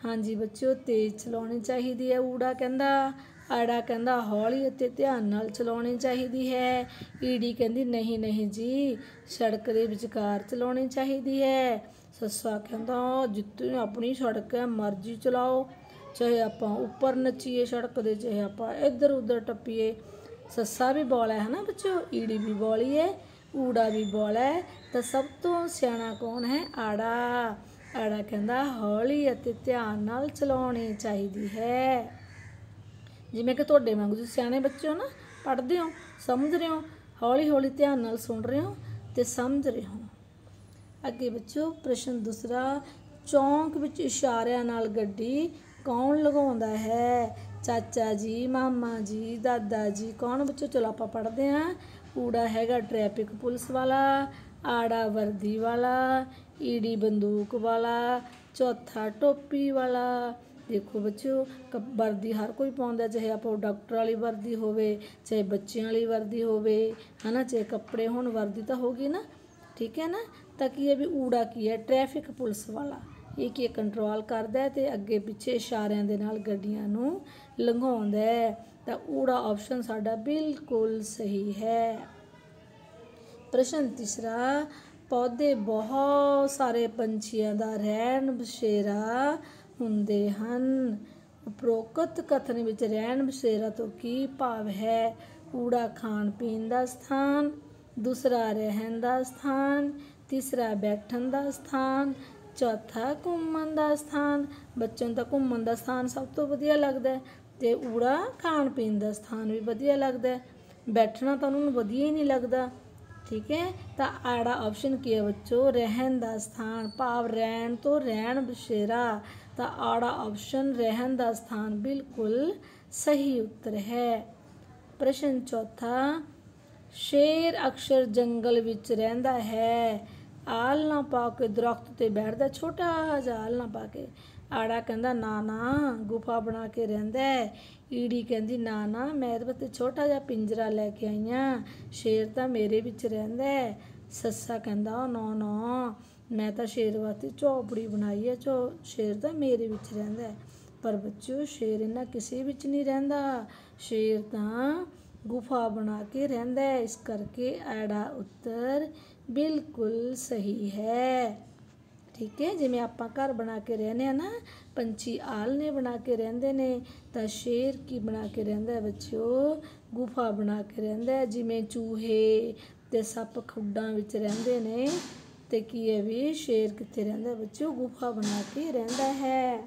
ਹਾਂਜੀ ਬੱਚਿਓ, ਤੇਜ਼ ਚਲਾਉਣੀ ਚਾਹੀਦੀ ਹੈ। ਊੜਾ ਕਹਿੰਦਾ, ਆੜਾ ਕਹਿੰਦਾ ਹੌਲੀ ਅਤੇ ਧਿਆਨ ਨਾਲ ਚਲਾਉਣੀ ਚਾਹੀਦੀ ਹੈ। ਈੜੀ ਕਹਿੰਦੀ ਨਹੀਂ ਨਹੀਂ ਜੀ, ਸੜਕ ਦੇ ਵਿਚਕਾਰ ਚਲਾਉਣੀ ਚਾਹੀਦੀ ਹੈ। ਸੱਸਾ ਕਹਿੰਦਾ ਜਿੱਥੇ ਆਪਣੀ ਸੜਕ ਹੈ ਮਰਜ਼ੀ ਚਲਾਓ, ਚਾਹੇ ਆਪਾਂ ਉੱਪਰ ਨੱਚੀਏ ਸੜਕ ਦੇ, ਚਾਹੇ ਆਪਾਂ ਇੱਧਰ ਉੱਧਰ ਟੱਪੀਏ। ਸੱਸਾ ਵੀ ਬੋਲਾ ਹੈ ਨਾ ਬੱਚਿਓ, ਈੜੀ ਵੀ ਬੋਲੀ ਹੈ, ਊੜਾ ਵੀ ਬੋਲਾ ਹੈ। ਤਾਂ ਸਭ ਤੋਂ ਸਿਆਣਾ ਕੌਣ ਹੈ, ਆੜਾ। ਆੜਾ ਕਹਿੰਦਾ ਹੌਲੀ ਅਤੇ ਧਿਆਨ ਨਾਲ ਚਲਾਉਣੀ ਚਾਹੀਦੀ ਹੈ। ਜਿਵੇਂ ਕਿ ਤੁਹਾਡੇ ਵਾਂਗੂ ਤੁਸੀਂ ਸਿਆਣੇ ਬੱਚੇ ਹੋ ਨਾ, ਪੜ੍ਹਦੇ ਹੋ, ਸਮਝ ਰਹੇ ਹੋ, ਹੌਲੀ ਹੌਲੀ ਧਿਆਨ ਨਾਲ ਸੁਣ ਰਹੇ ਹੋ ਅਤੇ ਸਮਝ ਰਹੇ ਹੋ। ਅੱਗੇ ਬੱਚਿਓ ਪ੍ਰਸ਼ਨ ਦੂਸਰਾ, ਚੌਂਕ ਵਿੱਚ ਇਸ਼ਾਰਿਆਂ ਨਾਲ ਗੱਡੀ ਕੌਣ ਲਗਾਉਂਦਾ ਹੈ, ਚਾਚਾ ਜੀ, ਮਾਮਾ ਜੀ, ਦਾਦਾ ਜੀ, ਕੌਣ ਬੱਚੋ, ਚਲੋ ਆਪਾਂ ਪੜ੍ਹਦੇ ਹਾਂ। ਊੜਾ ਹੈਗਾ ਟ੍ਰੈਫਿਕ ਪੁਲਿਸ ਵਾਲਾ, ਆੜਾ ਵਰਦੀ ਵਾਲਾ, ਈੜੀ ਬੰਦੂਕ ਵਾਲਾ, ਚੌਥਾ ਟੋਪੀ ਵਾਲਾ। ਦੇਖੋ ਬੱਚਿਓ, ਵਰਦੀ ਹਰ ਕੋਈ ਪਾਉਂਦਾ, ਚਾਹੇ ਆਪਾਂ ਡਾਕਟਰ ਵਾਲੀ ਵਰਦੀ ਹੋਵੇ, ਚਾਹੇ ਬੱਚਿਆਂ ਵਾਲੀ ਵਰਦੀ ਹੋਵੇ, ਹੈ ਨਾ, ਚਾਹੇ ਕੱਪੜੇ ਹੋਣ, ਵਰਦੀ ਤਾਂ ਹੋਗੀ ਨਾ। ਠੀਕ ਹੈ ਨਾ। ਤਾਂ ਕੀ ਹੈ ਵੀ ਊੜਾ ਕੀ ਹੈ, ਟ੍ਰੈਫਿਕ ਪੁਲਿਸ ਵਾਲਾ, ਇਹ ਕੀ ਕੰਟਰੋਲ ਕਰਦਾ ਅਤੇ ਅੱਗੇ ਪਿੱਛੇ ਇਸ਼ਾਰਿਆਂ ਦੇ ਨਾਲ ਗੱਡੀਆਂ ਨੂੰ ਲੰਘਾਉਂਦਾ ਹੈ। ਤਾਂ ਊੜਾ ਆਪਸ਼ਨ ਸਾਡਾ ਬਿਲਕੁਲ ਸਹੀ ਹੈ। ਪ੍ਰਸ਼ਨ ਤੀਸਰਾ, ਪੌਦੇ ਬਹੁਤ ਸਾਰੇ ਪੰਛੀਆਂ ਦਾ ਰਹਿਣ ਬਸੇਰਾ ਹੁੰਦੇ ਹਨ। ਉਪਰੋਕਤ ਕਥਨ ਵਿੱਚ ਰਹਿਣ ਬਸੇਰਾ ਤੋਂ ਕੀ ਭਾਵ ਹੈ। ਊੜਾ ਖਾਣ ਪੀਣ ਦਾ ਸਥਾਨ, ਦੂਸਰਾ ਰਹਿਣ ਦਾ ਸਥਾਨ, ਤੀਸਰਾ ਬੈਠਣ ਦਾ ਸਥਾਨ, ਚੌਥਾ ਘੁੰਮਣ ਦਾ ਸਥਾਨ। ਬੱਚਿਆਂ ਨੂੰ ਤਾਂ ਘੁੰਮਣ ਦਾ ਸਥਾਨ ਸਭ ਤੋਂ ਵਧੀਆ ਲੱਗਦਾ ਅਤੇ ਊੜਾ ਖਾਣ ਪੀਣ ਦਾ ਸਥਾਨ ਵੀ ਵਧੀਆ ਲੱਗਦਾ, ਬੈਠਣਾ ਤਾਂ ਉਹਨਾਂ ਨੂੰ ਵਧੀਆ ਹੀ ਨਹੀਂ ਲੱਗਦਾ। ਠੀਕ ਹੈ, ਤਾਂ ਆੜਾ ਆਪਸ਼ਨ ਕੀ ਹੈ ਬੱਚੋ, ਰਹਿਣ ਦਾ ਸਥਾਨ, ਭਾਵ ਰਹਿਣ ਤੋਂ ਰਹਿਣ ਬਸੇਰਾ। ਤਾਂ ਆੜਾ ਆਪਸ਼ਨ ਰਹਿਣ ਦਾ ਸਥਾਨ ਬਿਲਕੁਲ ਸਹੀ ਉੱਤਰ ਹੈ। ਪ੍ਰਸ਼ਨ ਚੌਥਾ, ਸ਼ੇਰ ਅਕਸਰ ਜੰਗਲ ਵਿੱਚ ਰਹਿੰਦਾ ਹੈ। ਆਲ੍ਹਣਾ ਪਾ ਕੇ ਦਰਖਤ 'ਤੇ ਬੈਠਦਾ, ਛੋਟਾ ਜਿਹਾ ਆਲ੍ਹਣਾ ਪਾ ਕੇ। ਆੜਾ ਕਹਿੰਦਾ ਨਾ ਨਾ, ਗੁਫਾ ਬਣਾ ਕੇ ਰਹਿੰਦਾ ਹੈ। ਈੜੀ ਕਹਿੰਦੀ ਨਾ ਨਾ, ਮੈਂ ਇਹਦੇ ਵਾਸਤੇ ਛੋਟਾ ਜਿਹਾ ਪਿੰਜਰਾ ਲੈ ਕੇ ਆਈ ਹਾਂ, ਸ਼ੇਰ ਤਾਂ ਮੇਰੇ ਵਿੱਚ ਰਹਿੰਦਾ ਹੈ। ਸੱਸਾ ਕਹਿੰਦਾ ਨਾ ਨਾ, ਮੈਂ ਤਾਂ ਸ਼ੇਰ ਵਾਸਤੇ ਝੌਂਪੜੀ ਬਣਾਈ ਹੈ, ਸ਼ੇਰ ਤਾਂ ਮੇਰੇ ਵਿੱਚ ਰਹਿੰਦਾ ਹੈ। ਪਰ ਬੱਚਿਓ ਸ਼ੇਰ ਇਹਨਾਂ ਕਿਸੇ ਵਿੱਚ ਨਹੀਂ ਰਹਿੰਦਾ, ਸ਼ੇਰ ਤਾਂ ਗੁਫਾ ਬਣਾ ਕੇ ਰਹਿੰਦਾ ਹੈ। ਇਸ ਕਰਕੇ ਐੜਾ ਉੱਤਰ ਬਿਲਕੁਲ ਸਹੀ ਹੈ। ਠੀਕ ਹੈ, ਜਿਵੇਂ ਆਪਾਂ ਘਰ ਬਣਾ ਕੇ ਰਹਿੰਦੇ ਹਾਂ ਨਾ, ਪੰਛੀ ਆਲਣੇ ਬਣਾ ਕੇ ਰਹਿੰਦੇ ਨੇ, ਤਾਂ ਸ਼ੇਰ ਕੀ ਬਣਾ ਕੇ ਰਹਿੰਦਾ ਹੈ ਬੱਚਿਓ? ਗੁਫਾ ਬਣਾ ਕੇ ਰਹਿੰਦਾ ਹੈ। ਜਿਵੇਂ ਚੂਹੇ ਤੇ ਸੱਪ ਖੁੱਡਾਂ ਵਿੱਚ ਰਹਿੰਦੇ ਨੇ, ਤੇ ਕੀ ਹੈ ਵੀ ਸ਼ੇਰ ਕਿੱਥੇ ਰਹਿੰਦਾ ਬੱਚਿਓ? ਗੁਫਾ ਬਣਾ ਕੇ ਰਹਿੰਦਾ ਹੈ।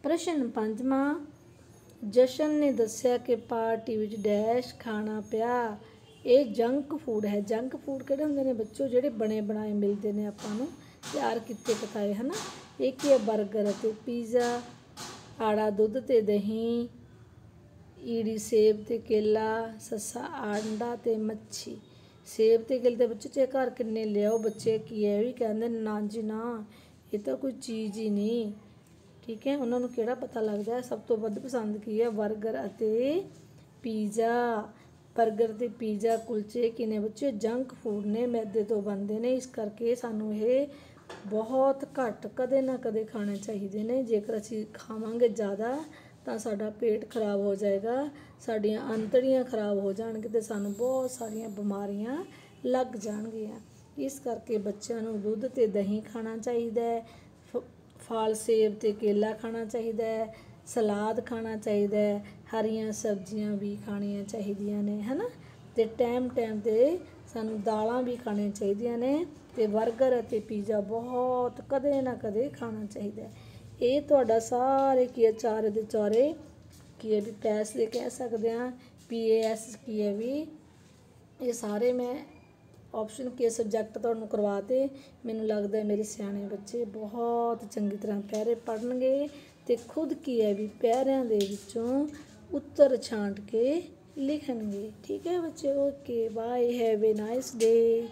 ਪ੍ਰਸ਼ਨ 5ਵਾਂ, ਜਸ਼ਨ ਨੇ ਦੱਸਿਆ ਕਿ ਪਾਰਟੀ ਵਿੱਚ ਡੈਸ਼ ਖਾਣਾ ਪਿਆ। ਇਹ ਜੰਕ ਫੂਡ ਹੈ। ਜੰਕ ਫੂਡ ਕਿਹੜੇ ਹੁੰਦੇ ਨੇ ਬੱਚਿਓ? ਜਿਹੜੇ ਬਣੇ ਬਣਾਏ ਮਿਲਦੇ ਨੇ ਆਪਾਂ ਨੂੰ, ਤਿਆਰ ਕੀਤੇ ਪਕਾਏ, ਹੈ ਨਾ। ਇਹ ਕੀ ਹੈ? ਬਰਗਰ ਅਤੇ ਪੀਜ਼ਾ। ਆੜਾ ਦੁੱਧ ਅਤੇ ਦਹੀਂ। ਈੜੀ ਸੇਬ ਅਤੇ ਕੇਲਾ। ਸੱਸਾ ਆਂਡਾ ਅਤੇ ਮੱਛੀ। ਸੇਬ ਅਤੇ ਕੇਲੇ ਦੇ ਬੱਚੇ ਚਾਹੇ ਘਰ ਕਿੰਨੇ ਲਿਆਓ, ਬੱਚੇ ਕੀ ਹੈ ਵੀ ਕਹਿੰਦੇ ਨਾ ਜੀ ਨਾ, ਇਹ ਤਾਂ ਕੋਈ ਚੀਜ਼ ਹੀ ਨਹੀਂ। ਠੀਕ ਹੈ, ਉਹਨਾਂ ਨੂੰ ਕਿਹੜਾ ਪਤਾ ਲੱਗਦਾ ਸਭ ਤੋਂ ਵੱਧ ਪਸੰਦ ਕੀ ਹੈ? ਬਰਗਰ ਅਤੇ ਪੀਜ਼ਾ। ਬਰਗਰ ਅਤੇ ਪੀਜ਼ਾ, ਕੁਲਚੇ ਕੀ ਨੇ ਬੱਚੇ? ਜੰਕ ਫੂਡ ਨੇ, ਮੈਦੇ ਤੋਂ ਬਣਦੇ ਨੇ। ਇਸ ਕਰਕੇ ਸਾਨੂੰ ਇਹ ਬਹੁਤ ਘੱਟ, ਕਦੇ ਨਾ ਕਦੇ ਖਾਣੇ ਚਾਹੀਦੇ ਨੇ। ਜੇਕਰ ਅਸੀਂ ਖਾਵਾਂਗੇ ਜ਼ਿਆਦਾ ਤਾਂ ਸਾਡਾ ਪੇਟ ਖਰਾਬ ਹੋ ਜਾਏਗਾ, ਸਾਡੀਆਂ ਅੰਤੜੀਆਂ ਖਰਾਬ ਹੋ ਜਾਣਗੀਆਂ ਅਤੇ ਸਾਨੂੰ ਬਹੁਤ ਸਾਰੀਆਂ ਬਿਮਾਰੀਆਂ ਲੱਗ ਜਾਣਗੀਆਂ। ਇਸ ਕਰਕੇ ਬੱਚਿਆਂ ਨੂੰ ਦੁੱਧ ਅਤੇ ਦਹੀਂ ਖਾਣਾ ਚਾਹੀਦਾ ਹੈ, ਫਲ ਸੇਬ ਅਤੇ ਕੇਲਾ ਖਾਣਾ ਚਾਹੀਦਾ ਹੈ, ਸਲਾਦ ਖਾਣਾ ਚਾਹੀਦਾ ਹੈ, ਹਰੀਆਂ ਸਬਜ਼ੀਆਂ ਵੀ ਖਾਣੀਆਂ ਚਾਹੀਦੀਆਂ ਨੇ, ਹੈ ਨਾ। ਅਤੇ ਟਾਈਮ 'ਤੇ ਸਾਨੂੰ ਦਾਲਾਂ ਵੀ ਖਾਣੀਆਂ ਚਾਹੀਦੀਆਂ ਨੇ, ਅਤੇ ਬਰਗਰ ਅਤੇ ਪੀਜ਼ਾ ਬਹੁਤ ਕਦੇ ਨਾ ਕਦੇ ਖਾਣਾ ਚਾਹੀਦਾ ਹੈ। ਇਹ ਤੁਹਾਡਾ ਸਾਰੇ ਕੀ ਹੈ, ਚਾਰੇ ਦੇ ਚਾਰੇ ਕੀ ਹੈ ਵੀ ਪੈਸੇ ਕਹਿ ਸਕਦੇ ਹਾਂ, PAS ਕੀ ਹੈ ਵੀ, ਇਹ ਸਾਰੇ ਮੈਂ ਆਪਸ਼ਨ ਕੇ ਸਬਜੈਕਟ ਤੁਹਾਨੂੰ ਕਰਵਾ ਤੇ। ਮੈਨੂੰ ਲੱਗਦਾ ਮੇਰੇ ਸਿਆਣੇ ਬੱਚੇ ਬਹੁਤ ਚੰਗੀ ਤਰ੍ਹਾਂ ਪੈਰੇ ਪੜ੍ਹਨਗੇ ਅਤੇ ਖੁਦ ਕੀ ਹੈ ਵੀ ਪੈਰਿਆਂ ਦੇ ਵਿੱਚੋਂ ਉੱਤਰ ਛਾਂਟ ਕੇ ਲਿਖਣਗੇ। ਠੀਕ ਹੈ ਬੱਚੇ, okay bye, have a nice day.